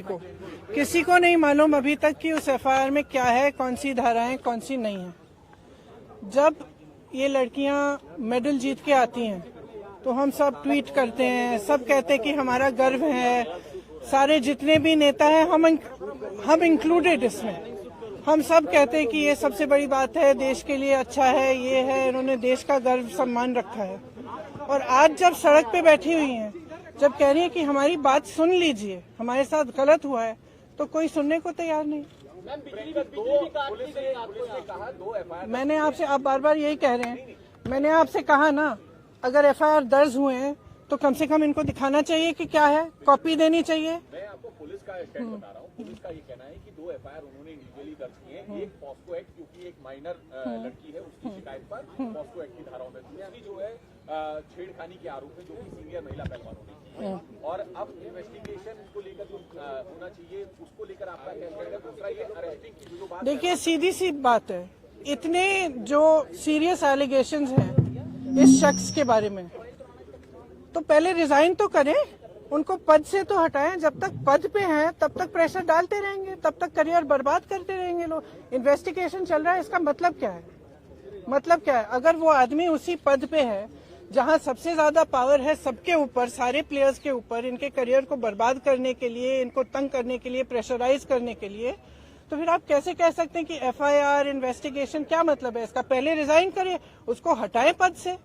को किसी को नहीं मालूम अभी तक कि उस एफआईआर में क्या है, कौन सी धाराएं कौन सी नहीं है। जब ये लड़कियां मेडल जीत के आती हैं तो हम सब ट्वीट करते हैं, सब कहते हैं कि हमारा गर्व है। सारे जितने भी नेता हैं, हम इंक्लूडेड इसमें, हम सब कहते हैं कि ये सबसे बड़ी बात है, देश के लिए अच्छा है, ये है, इन्होंने देश का गर्व सम्मान रखा है। और आज जब सड़क पे बैठी हुई हैं, जब कह रही है कि हमारी बात सुन लीजिए, हमारे साथ गलत हुआ है, तो कोई सुनने को तैयार नहीं। मैंने आपसे, आप बार बार यही कह रहे हैं, मैंने आपसे कहा ना, अगर एफआईआर दर्ज हुए हैं तो कम से कम इनको दिखाना चाहिए कि क्या है, कॉपी देनी चाहिए। मैं आपको पुलिस का स्टैंड बता रहा हूँ। पुलिस का ये कहना है कि 2 एफआईआर उन्होंने इंडिविजुअली दर्ज किए हैं। एक पॉस्को एक्ट, क्योंकि एक माइनर लड़की है, उसकी शिकायत पर पॉस्को एक्ट की धाराओं में दूसरी जो है छेड़खानी के आरोप है, जो कि सीनियर महिला पहलवानों ने की है। और अब इन्वेस्टिगेशन को लेकर जो होना चाहिए, उसको लेकर आपका क्या स्टैंड है? दूसरा ये अरेस्टिंग की जो बात, देखिए सीधी सी बात है, इतने जो सीरियस एलिगेशंस हैं इस शख्स के बारे में, तो पहले रिजाइन तो करें, उनको पद से तो हटाएं। जब तक पद पे हैं तब तक प्रेशर डालते रहेंगे, तब तक करियर बर्बाद करते रहेंगे लोग। इन्वेस्टिगेशन चल रहा है, इसका मतलब क्या है? मतलब क्या है? अगर वो आदमी उसी पद पे है जहां सबसे ज्यादा पावर है सबके ऊपर, सारे प्लेयर्स के ऊपर, इनके करियर को बर्बाद करने के लिए, इनको तंग करने के लिए, प्रेशराइज करने के लिए, तो फिर आप कैसे कह सकते हैं कि एफआईआर इन्वेस्टिगेशन? क्या मतलब है इसका? पहले रिजाइन करिए, उसको हटाएं पद से,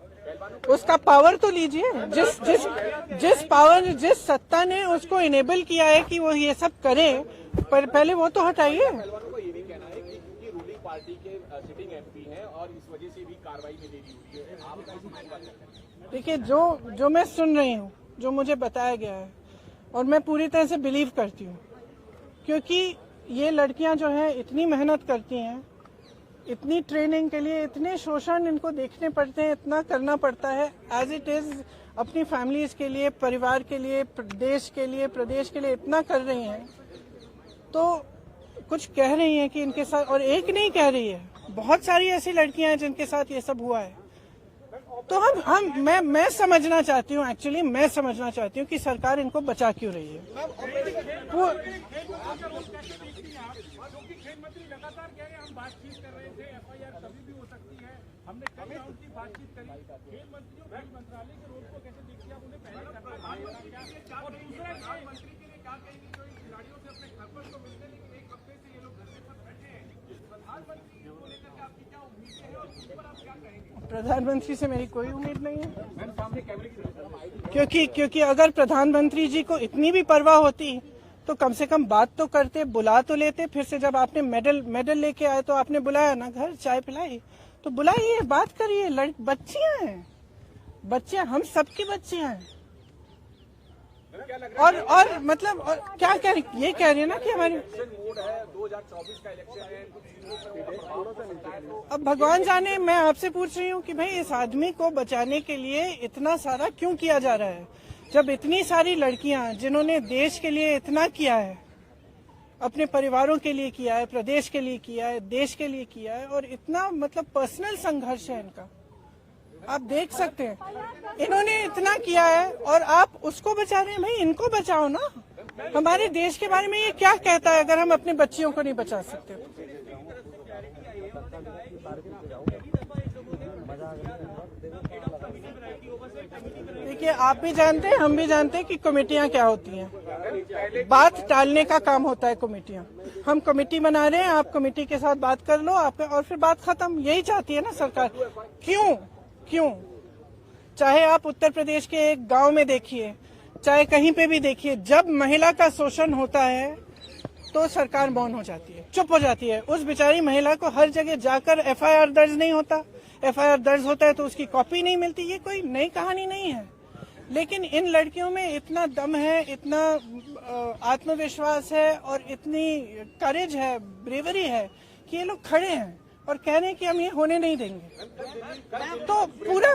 उसका पावर तो लीजिए। जिस पावर, जिस सत्ता ने उसको इनेबल किया है कि वो ये सब करे, पर पहले वो तो हटाइए। ये भी कहना है कि रूलिंग पार्टी के सिटिंग एमपी हैं और इस वजह से भी कार्रवाई में देरी हुई है। आप देखिए, जो मैं सुन रही हूँ, जो मुझे बताया गया है, और मैं पूरी तरह से बिलीव करती हूँ, क्योंकि ये लड़कियां जो हैं इतनी मेहनत करती हैं, इतनी ट्रेनिंग के लिए, इतने शोषण इनको देखने पड़ते हैं, इतना करना पड़ता है एज इट इज, अपनी फैमिलीज के लिए, परिवार के लिए, देश के लिए, प्रदेश के लिए इतना कर रही हैं, तो कुछ कह रही हैं कि इनके साथ, और एक नहीं कह रही है, बहुत सारी ऐसी लड़कियां हैं जिनके साथ ये सब हुआ है। तो मैं समझना चाहती हूँ, एक्चुअली मैं समझना चाहती हूँ कि सरकार इनको बचा क्यों रही है। वो लगातार कह रहे हैं, हम बातचीत कर रहे थे, एफआईआर कभी भी हो सकती है, हमने कई राउंड की बातचीत करी। खेल मंत्री और खेल मंत्रालय के रोल को कैसे देखते हैं आप? उन्हें पहले करना, और दूसरा प्रधानमंत्री के लिए क्या कहेंगे जो इन खिलाड़ियों से अपने घर पर तो मिलते, लेकिन एक हफ्ते से ये लोग घर में सब बैठे हैं, प्रधानमंत्री को लेकर के आपकी क्या उम्मीदें हैं और उस पर आप क्या कहेंगे? प्रधानमंत्री से मेरी कोई उम्मीद नहीं है, क्योंकि अगर प्रधानमंत्री जी को इतनी भी परवाह होती तो कम से कम बात तो करते, बुला तो लेते। फिर से जब आपने मेडल लेके आए तो आपने बुलाया ना, घर चाय पिलाई, तो बुलाइए, बात करिए। बच्चियां हैं, बच्चियां, हम सबकी बच्चियां हैं। और मतलब, और क्या कह रही, ये कह रही है ना कि हमारी 2024 का इलेक्शन है, अब भगवान जाने। मैं आपसे पूछ रही हूँ कि भाई इस आदमी को बचाने के लिए इतना सारा क्यों किया जा रहा है, जब इतनी सारी लड़कियां जिन्होंने देश के लिए इतना किया है, अपने परिवारों के लिए किया है, प्रदेश के लिए किया है, देश के लिए किया है, और इतना मतलब पर्सनल संघर्ष है इनका, आप देख सकते हैं, इन्होंने इतना किया है और आप उसको बचा रहे हैं। भाई इनको बचाओ ना। हमारे देश के बारे में ये क्या कहता है अगर हम अपने बच्चियों को नहीं बचा सकते? देखिए, आप भी जानते हैं, हम भी जानते हैं कि कमेटियां क्या होती हैं। बात टालने का काम होता है कमेटियां। हम कमेटी बना रहे हैं, आप कमेटी के साथ बात कर लो, आप, और फिर बात खत्म। यही चाहती है ना सरकार। क्यों? चाहे आप उत्तर प्रदेश के एक गांव में देखिए, चाहे कहीं पे भी देखिए, जब महिला का शोषण होता है तो सरकार मौन हो जाती है, चुप हो जाती है। उस बेचारी महिला को हर जगह जाकर एफआईआर दर्ज नहीं होता, एफआईआर दर्ज होता है तो उसकी कॉपी नहीं मिलती। ये कोई नई कहानी नहीं है, लेकिन इन लड़कियों में इतना दम है, इतना आत्मविश्वास है और इतनी करेज है, ब्रेवरी है कि ये लोग खड़े हैं और कह रहे हैं कि हम ये होने नहीं देंगे। तो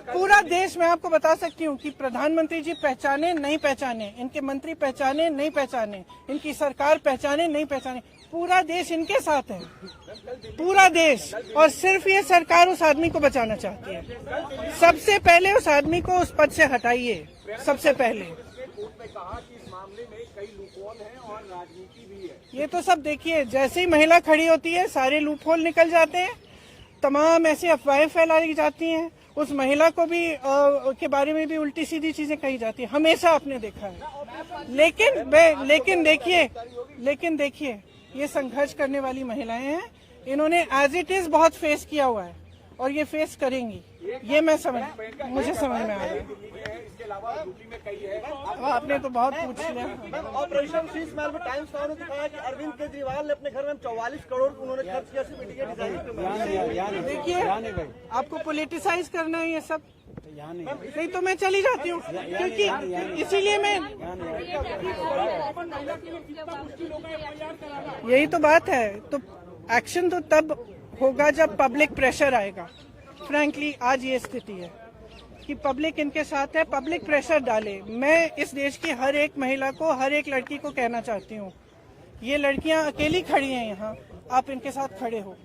पूरा देश, मैं आपको बता सकती हूँ कि प्रधानमंत्री जी पहचाने नहीं पहचाने, इनके मंत्री पहचाने नहीं पहचाने, इनकी सरकार पहचाने नहीं पहचाने, पूरा देश इनके साथ है, पूरा देश। और सिर्फ ये सरकार उस आदमी को बचाना चाहती है। सबसे पहले उस आदमी को उस पद से हटाइए, सबसे पहले। कहा कि इस मामले में कई लूपहोल हैं और राजनीति भी है। ये तो सब देखिए, जैसे ही महिला खड़ी होती है सारे लूप होल निकल जाते हैं, तमाम ऐसी अफवाहें फैलाई जाती हैं, उस महिला को भी के बारे में भी उल्टी सीधी चीजें कही जाती है, हमेशा आपने देखा है। लेकिन देखिए ये संघर्ष करने वाली महिलाएं हैं, इन्होंने एज इट इज बहुत फेस किया हुआ है और ये फेस करेंगी, ये मुझे समझ में आ रहा है। इसके अलावा यूपी में कई है। अब आपने तो बहुत पूछ लिया। ऑपरेशन शीश महल में टाइम्स नाउ ने दिखाया कि अरविंद केजरीवाल ने अपने घर में 44 करोड़ उन्होंने खर्च किया सिर्फ मीटिंग डिजाइन। देखिए आपको पॉलिटिसाइज करना है ये सब, नहीं तो मैं चली जाती हूँ, क्योंकि इसीलिए मैं, यही तो बात है। तो एक्शन तो तब होगा जब पब्लिक प्रेशर आएगा। फ्रैंकली आज ये स्थिति है कि पब्लिक इनके साथ है, पब्लिक प्रेशर डाले। मैं इस देश की हर एक महिला को, हर एक लड़की को कहना चाहती हूँ, ये लड़कियां अकेली खड़ी हैं यहाँ, आप इनके साथ खड़े हो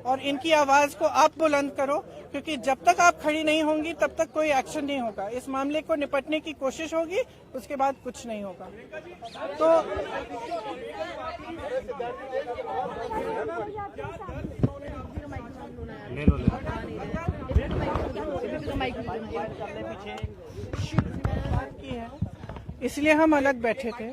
और इनकी आवाज को आप बुलंद करो, क्योंकि जब तक आप खड़ी नहीं होंगी तब तक कोई एक्शन नहीं होगा। इस मामले को निपटने की कोशिश होगी, उसके बाद कुछ नहीं होगा। तो इसलिए हम अलग बैठे थे,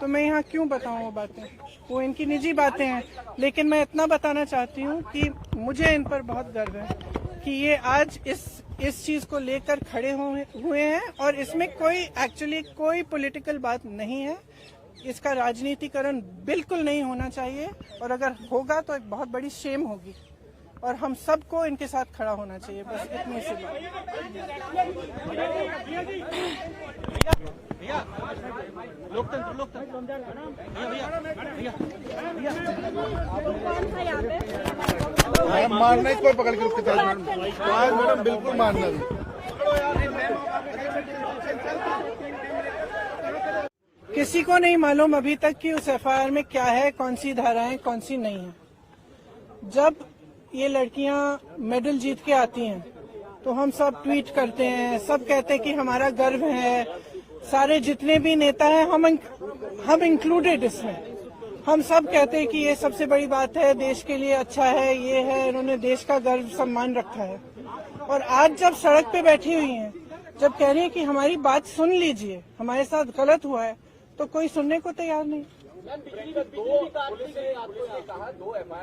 तो मैं यहाँ क्यों बताऊँ वो बातें, वो इनकी निजी बातें हैं। लेकिन मैं इतना बताना चाहती हूँ कि मुझे इन पर बहुत गर्व है कि ये आज इस चीज को लेकर खड़े हुए हैं और इसमें कोई पॉलिटिकल बात नहीं है। इसका राजनीतिकरण बिल्कुल नहीं होना चाहिए और अगर होगा तो एक बहुत बड़ी शेम होगी और हम सबको इनके साथ खड़ा होना चाहिए। बस इतनी सी बात मारना ही, कोई पकड़ के उसके मैडम बिल्कुल मारना नहीं। किसी को नहीं मालूम अभी तक कि उस एफआईआर में क्या है, कौन सी धाराएं कौन सी नहीं है। जब ये लड़कियां मेडल जीत के आती हैं तो हम सब ट्वीट करते हैं, सब कहते हैं कि हमारा गर्व है, सारे जितने भी नेता हैं हम इंक्लूडेड इसमें, हम सब कहते हैं कि ये सबसे बड़ी बात है, देश के लिए अच्छा है, ये है, इन्होंने देश का गर्व सम्मान रखा है। और आज जब सड़क पे बैठी हुई हैं, जब कह रही है कि हमारी बात सुन लीजिए, हमारे साथ गलत हुआ है, तो कोई सुनने को तैयार नहीं।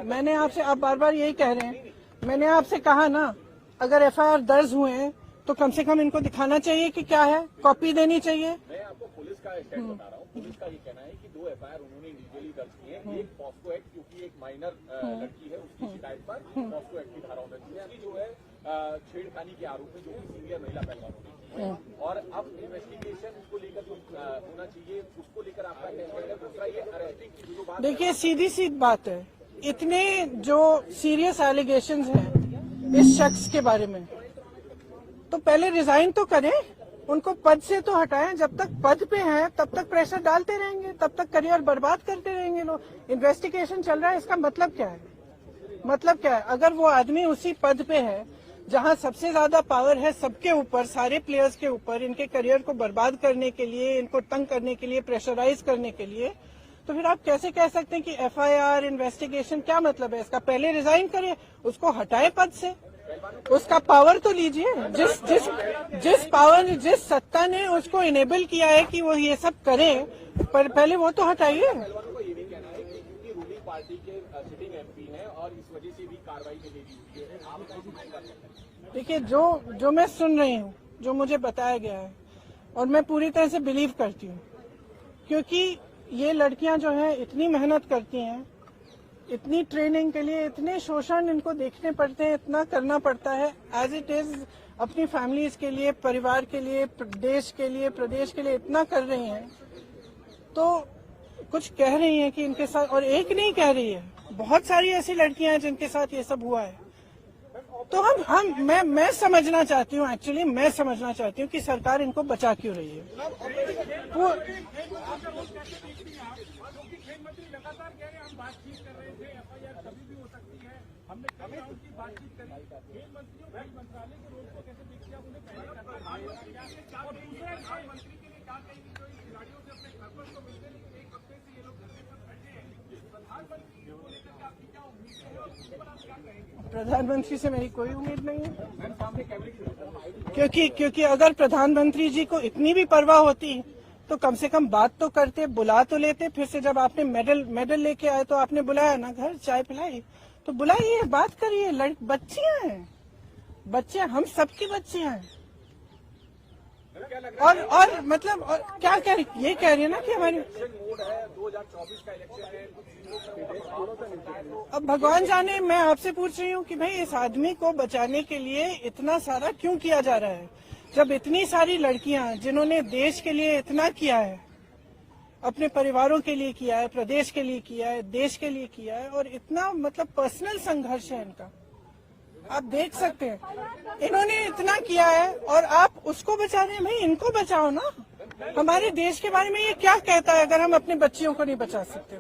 मैंने आपसे, आप बार बार यही कह रहे हैं, मैंने आपसे कहा ना, अगर एफआईआर दर्ज हुए हैं तो कम से कम इनको दिखाना चाहिए कि क्या है, कॉपी देनी चाहिए। मैं आपको पुलिस का स्टैंड बता रहा हूँ। पुलिस का ये कहना है कि 2 एफआईआर उन्होंने इंडिविजुअली दर्ज किए हैं। एक पॉस्को एक्ट, क्योंकि एक माइनर लड़की है, उसकी शिकायत पर पॉस्को एक्ट की धाराओं में दूसरी जो है छेड़खानी के आरोप में, जो कि सीनियर महिला पहलवानों ने, और अब इन्वेस्टिगेशन को लेकर जो होना चाहिए उसको लेकर आपका कहना है। दूसरा ये अरेस्टिंग की जो बात, देखिए सीधी सी बात है, इतने जो सीरियस एलिगेशंस हैं इस शख्स के बारे में, तो पहले रिजाइन तो करें, उनको पद से तो हटाएं। जब तक पद पे हैं तब तक प्रेशर डालते रहेंगे, तब तक करियर बर्बाद करते रहेंगे लोग। इन्वेस्टिगेशन चल रहा है, इसका मतलब क्या है? मतलब क्या है? अगर वो आदमी उसी पद पे है जहां सबसे ज्यादा पावर है सबके ऊपर, सारे प्लेयर्स के ऊपर, इनके करियर को बर्बाद करने के लिए, इनको तंग करने के लिए, प्रेशराइज करने के लिए, तो फिर आप कैसे कह सकते हैं कि एफआईआर इन्वेस्टिगेशन? क्या मतलब है इसका? पहले रिजाइन करिए, उसको हटाए पद से, उसका पावर तो लीजिए। जिस पावर, जिस सत्ता ने उसको इनेबल किया है कि वो ये सब करे, पर पहले वो तो हटाइए। पार्टी के सिटिंग एमपी हैं और इस वजह से भी कार्रवाई में देरी हुई है। आप देखिए, जो मैं सुन रही हूँ, जो मुझे बताया गया है, और मैं पूरी तरह से बिलीव करती हूँ, क्योंकि ये लड़कियां जो है इतनी मेहनत करती हैं, इतनी ट्रेनिंग के लिए, इतने शोषण इनको देखने पड़ते हैं, इतना करना पड़ता है एज इट इज, अपनी फैमिलीज के लिए, परिवार के लिए, देश के लिए, प्रदेश के लिए इतना कर रही हैं, तो कुछ कह रही हैं कि इनके साथ, और एक नहीं कह रही है, बहुत सारी ऐसी लड़कियां हैं जिनके साथ ये सब हुआ है। तो मैं समझना चाहती हूँ, एक्चुअली मैं समझना चाहती हूँ कि सरकार इनको बचा क्यों रही है। खेल मंत्री लगातार कह रहे हैं हम बातचीत कर रहे थे, एफआईआर कभी भी हो सकती है, हमने कई राउंड की बातचीत करी। खेल मंत्री और खेल मंत्रालय के रोल को कैसे देखते हैं आप? उन्हें पहले करना है और दूसरा मंत्री के लिए क्या कहेंगे जो इन खिलाड़ियों से अपने घर पर तो मिलते, लेकिन एक हफ्ते से ये लोग घर में प्रधानमंत्री से मेरी कोई उम्मीद नहीं है, क्योंकि अगर प्रधानमंत्री जी को इतनी भी परवाह होती तो कम से कम बात तो करते, बुला तो लेते। फिर से जब आपने मेडल लेके आए तो आपने बुलाया ना, घर चाय पिलाई, तो बुलाइए, बात करिए। बच्चियां हैं, बच्चियां, हम सबकी बच्चियां हैं। और मतलब और क्या कह रही, ये कह रही है ना कि हमारी मोड है, 2024 का इलेक्शन है। अब भगवान जाने, मैं आपसे पूछ रही हूँ कि भाई इस आदमी को बचाने के लिए इतना सारा क्यों किया जा रहा है, जब इतनी सारी लड़कियां जिन्होंने देश के लिए इतना किया है, अपने परिवारों के लिए किया है, प्रदेश के लिए किया है, देश के लिए किया है, और इतना मतलब पर्सनल संघर्ष है इनका, आप देख सकते हैं। इन्होंने इतना किया है और आप उसको बचा रहे हैं। भाई इनको बचाओ ना। हमारे देश के बारे में ये क्या कहता है अगर हम अपने बच्चियों को नहीं बचा सकते?